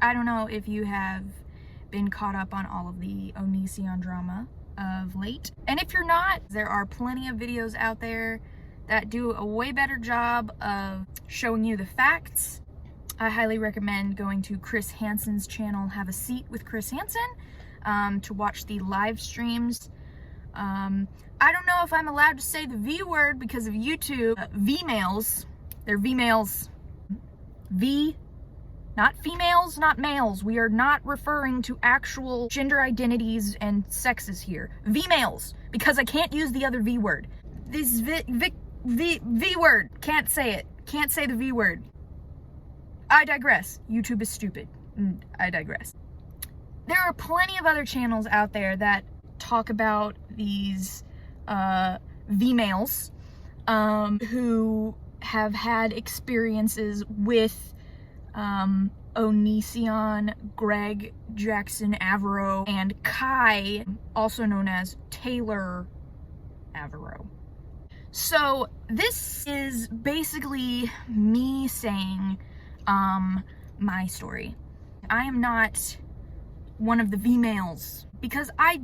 I don't know if you have been caught up on all of the Onision drama of late. And if you're not, there are plenty of videos out there that do a way better job of showing you the facts. I highly recommend going to Chris Hansen's channel, Have a Seat with Chris Hansen, to watch the live streams. I don't know if I'm allowed to say the V word because of YouTube. V-males, they're V-males. V, not females, not males. We are not referring to actual gender identities and sexes here. V-males, because I can't use the other V word. This V word, can't say it. Can't say the V word. I digress. YouTube is stupid. I digress. There are plenty of other channels out there that talk about these V-males who have had experiences with Onision, Greg, Jackson, Averill, and Kai, also known as Taylor Averill. So this is basically me saying my story. I am not one of the V-males because I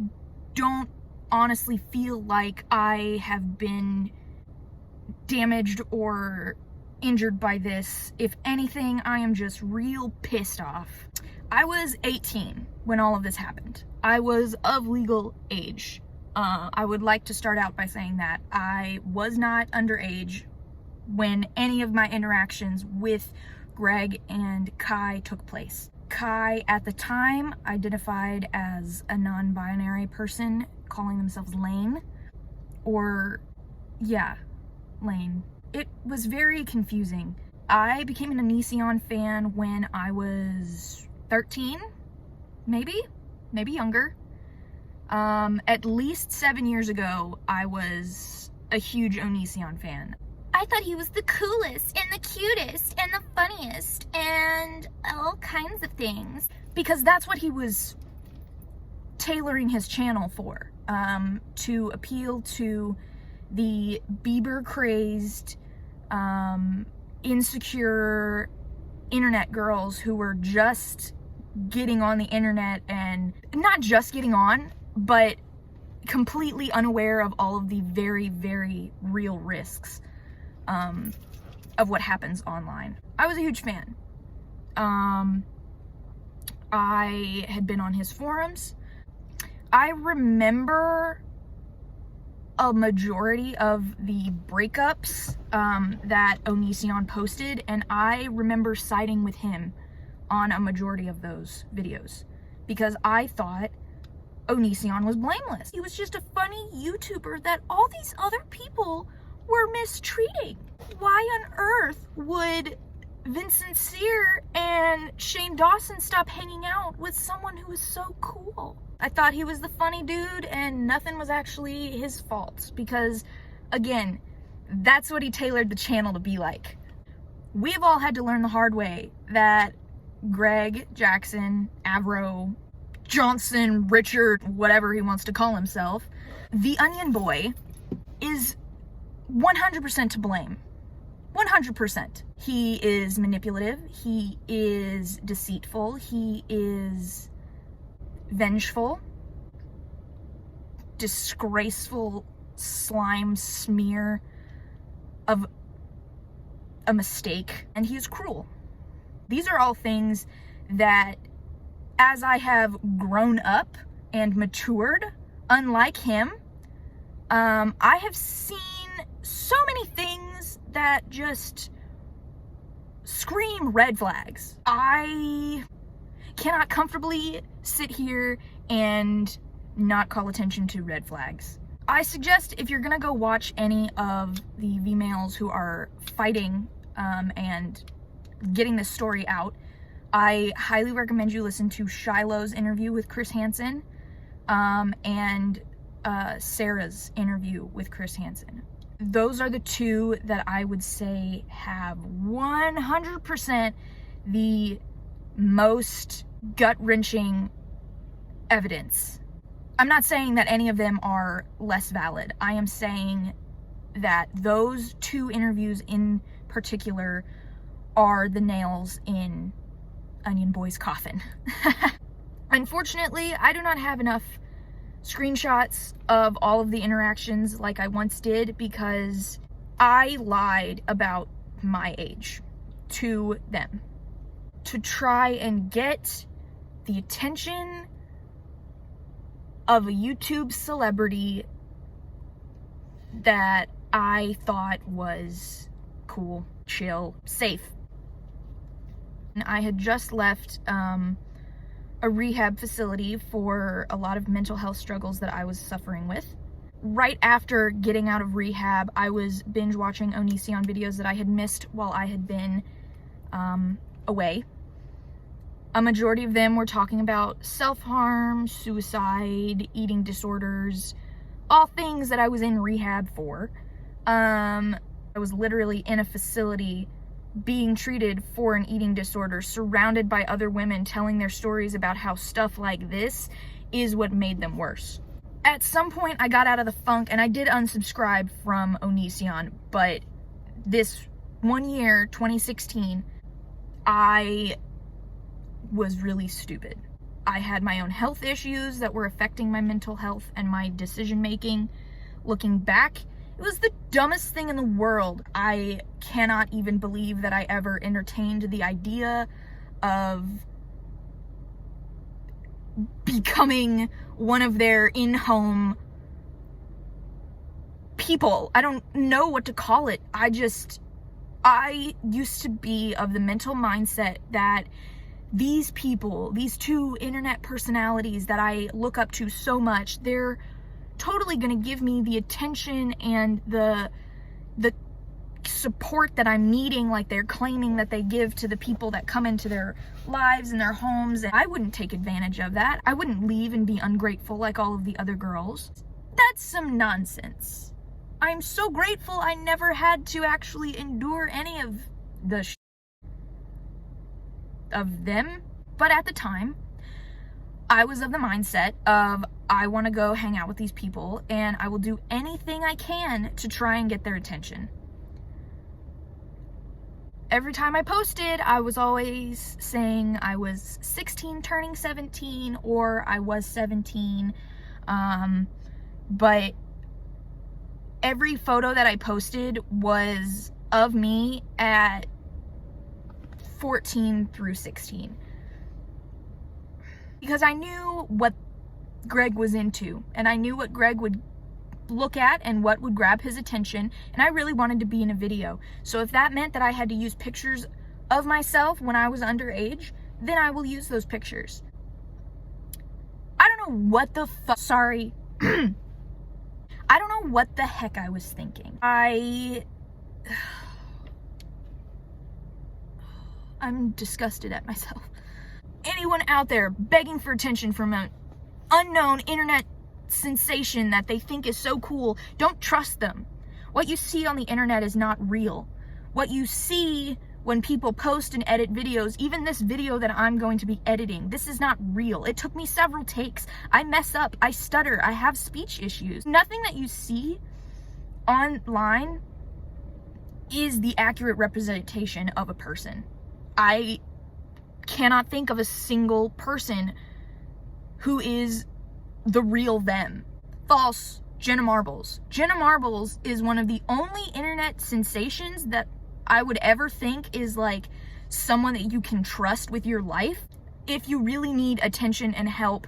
don't honestly feel like I have been damaged or injured by this. If anything, I am just real pissed off. I was 18 when all of this happened. I was of legal age. I would like to start out by saying that I was not underage when any of my interactions with Greg and Kai took place. Kai, at the time, identified as a non-binary person, calling themselves Lane. Or, yeah, Lane. It was very confusing. I became an Onision fan when I was 13, maybe younger. At least 7 years ago, I was a huge Onision fan. I thought he was the coolest and the cutest and the funniest and all kinds of things. Because that's what he was tailoring his channel for. To appeal to the Bieber-crazed, insecure internet girls who were just getting on the internet, and not just getting on, but completely unaware of all of the very, very real risks of what happens online. I was a huge fan. I had been on his forums. I remember a majority of the breakups that Onision posted, and I remember siding with him on a majority of those videos because I thought Onision was blameless. He was just a funny YouTuber that all these other people were mistreating. Why on earth would Vincent Sear and Shane Dawson stop hanging out with someone who was so cool? I thought he was the funny dude and nothing was actually his fault because, again, that's what he tailored the channel to be like. We've all had to learn the hard way that Greg, Jackson, Averill, Johnson, Richard, whatever he wants to call himself, the Onion Boy, is 100% to blame. 100%. He is manipulative, he is deceitful, he is vengeful, disgraceful slime smear of a mistake, and he is cruel. These are all things that, as I have grown up and matured, unlike him, I have seen so many things that just scream red flags. I cannot comfortably sit here and not call attention to red flags. I suggest if you're gonna go watch any of the V-males who are fighting and getting this story out, I highly recommend you listen to Shiloh's interview with Chris Hansen and Sarah's interview with Chris Hansen. Those are the two that I would say have 100% the most gut-wrenching evidence. I'm not saying that any of them are less valid. I am saying that those two interviews in particular are the nails in Onion Boy's coffin. Unfortunately, I do not have enough screenshots of all of the interactions like I once did, because I lied about my age to them to try and get the attention of a YouTube celebrity that I thought was cool, chill, safe. And I had just left a rehab facility for a lot of mental health struggles that I was suffering with. Right after getting out of rehab, I was binge watching Onision videos that I had missed while I had been away. A majority of them were talking about self-harm, suicide, eating disorders, all things that I was in rehab for. I was literally in a facility being treated for an eating disorder, surrounded by other women telling their stories about how stuff like this is what made them worse. At some point, I got out of the funk, and I did unsubscribe from Onision, but this one year, 2016, I was really stupid. I had my own health issues that were affecting my mental health and my decision making. Looking back, it was the dumbest thing in the world. I cannot even believe that I ever entertained the idea of becoming one of their in-home people. I don't know what to call it. I used to be of the mental mindset that these people, these two internet personalities that I look up to so much, they're totally gonna give me the attention and the support that I'm needing, like they're claiming that they give to the people that come into their lives and their homes. And I wouldn't take advantage of that. I wouldn't leave and be ungrateful like all of the other girls. That's some nonsense. I'm so grateful I never had to actually endure any of the of them. But at the time, I was of the mindset of, I want to go hang out with these people and I will do anything I can to try and get their attention. Every time I posted, I was always saying I was 16 turning 17, or I was 17. But every photo that I posted was of me at 14 through 16. Because I knew what Greg was into, and I knew what Greg would look at and what would grab his attention, and I really wanted to be in a video. So if that meant that I had to use pictures of myself when I was underage, then I will use those pictures. I don't know what the fuck, sorry. I don't know what the heck I was thinking. I'm disgusted at myself. Anyone out there begging for attention from an unknown internet sensation that they think is so cool, don't trust them. What you see on the internet is not real. What you see when people post and edit videos, even this video that I'm going to be editing, this is not real. It took me several takes. I mess up, I stutter, I have speech issues. Nothing that you see online is the accurate representation of a person. I cannot think of a single person who is the real them. False. Jenna Marbles. Jenna Marbles is one of the only internet sensations that I would ever think is like someone that you can trust with your life. If you really need attention and help,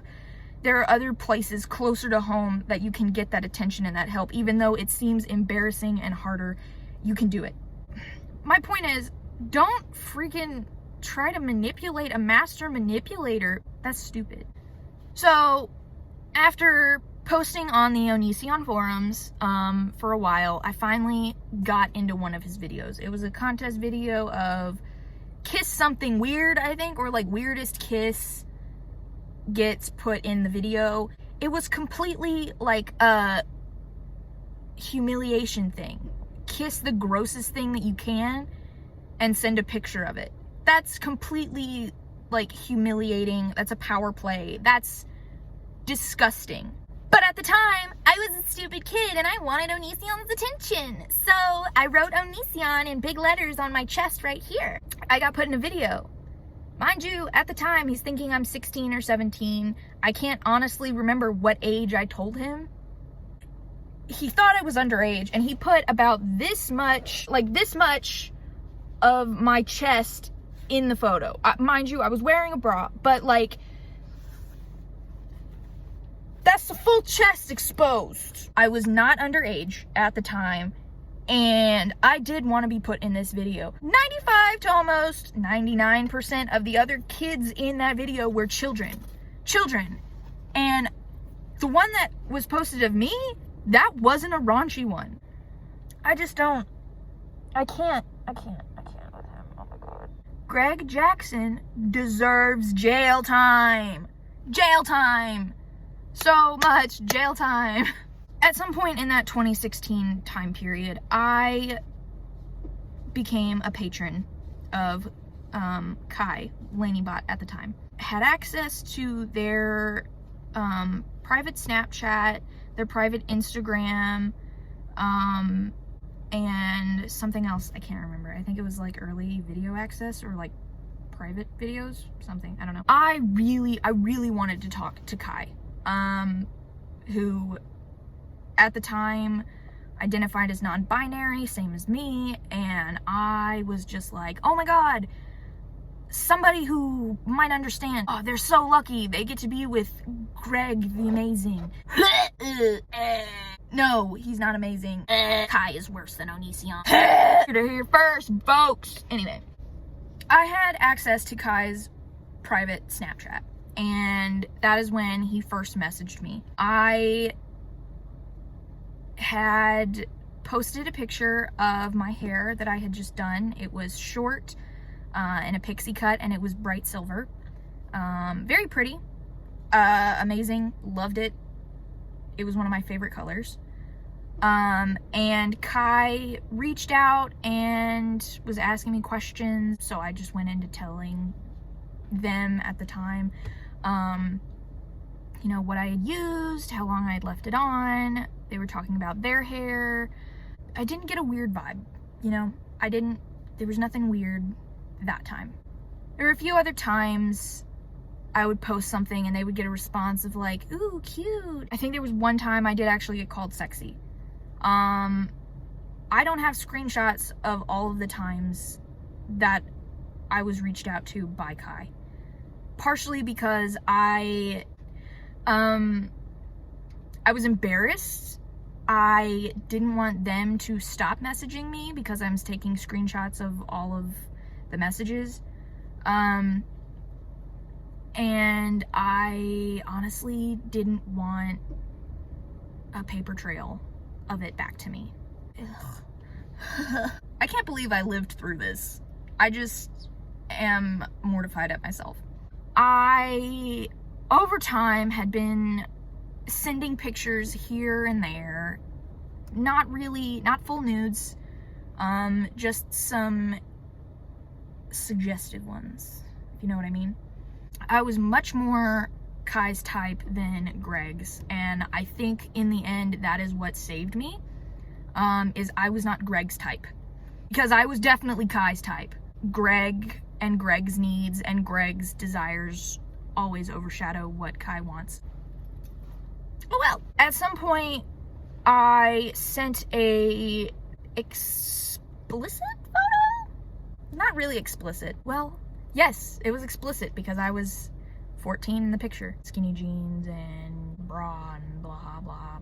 there are other places closer to home that you can get that attention and that help. Even though it seems embarrassing and harder, you can do it. My point is, don't freaking try to manipulate a master manipulator. That's stupid. So after posting on the Onision forums for a while, I finally got into one of his videos. It was a contest video of kiss something weird, I think, or like weirdest kiss gets put in the video. It was completely like a humiliation thing. Kiss the grossest thing that you can and send a picture of it. That's completely like humiliating. That's a power play. That's disgusting. But at the time, I was a stupid kid and I wanted Onision's attention. So I wrote Onision in big letters on my chest right here. I got put in a video. Mind you, at the time, he's thinking I'm 16 or 17. I can't honestly remember what age I told him. He thought I was underage, and he put about this much, like this much of my chest in the photo. Mind you, I was wearing a bra, but like, that's the full chest exposed. I was not underage at the time, and I did want to be put in this video. 95 to almost 99% of the other kids in that video were children. And the one that was posted of me, that wasn't a raunchy one. I can't with him. Oh my God. Greg Jackson deserves jail time. Jail time. So much jail time. At some point in that 2016 time period, I became a patron of Kai, Lanybot at the time. Had access to their private Snapchat, their private Instagram, and something else I can't remember. I think it was like early video access or like private videos, something, I don't know. I really wanted to talk to Kai, who at the time identified as non-binary, same as me, and I was just like, oh my God, somebody who might understand. Oh, they're so lucky they get to be with Greg the Amazing. No, he's not amazing. Kai is worse than Onision. You're here first, folks. Anyway, I had access to Kai's private Snapchat, and that is when he first messaged me. I had posted a picture of my hair that I had just done. It was short and a pixie cut, and it was bright silver. Very pretty, amazing, loved it. It was one of my favorite colors. And Kai reached out and was asking me questions, so I just went into telling them at the time, you know, what I had used, how long I had left it on. They were talking about their hair. I didn't get a weird vibe, you know, there was nothing weird that time. There were a few other times I would post something and they would get a response of like, ooh, cute. I think there was one time I did actually get called sexy. I don't have screenshots of all of the times that I was reached out to by Kai. Partially because I was embarrassed. I didn't want them to stop messaging me because I was taking screenshots of all of the messages. And I honestly didn't want a paper trail of it back to me. I can't believe I lived through this. I just am mortified at myself. I, over time, had been sending pictures here and there. Not full nudes. Just some suggestive ones, if you know what I mean. I was much more Kai's type than Greg's, and I think in the end that is what saved me, is I was not Greg's type. Because I was definitely Kai's type. Greg and Greg's needs and Greg's desires always overshadow what Kai wants. Oh well. At some point, I sent a explicit photo? Not really explicit. Well, yes, it was explicit because I was 14 in the picture. Skinny jeans and bra and blah, blah,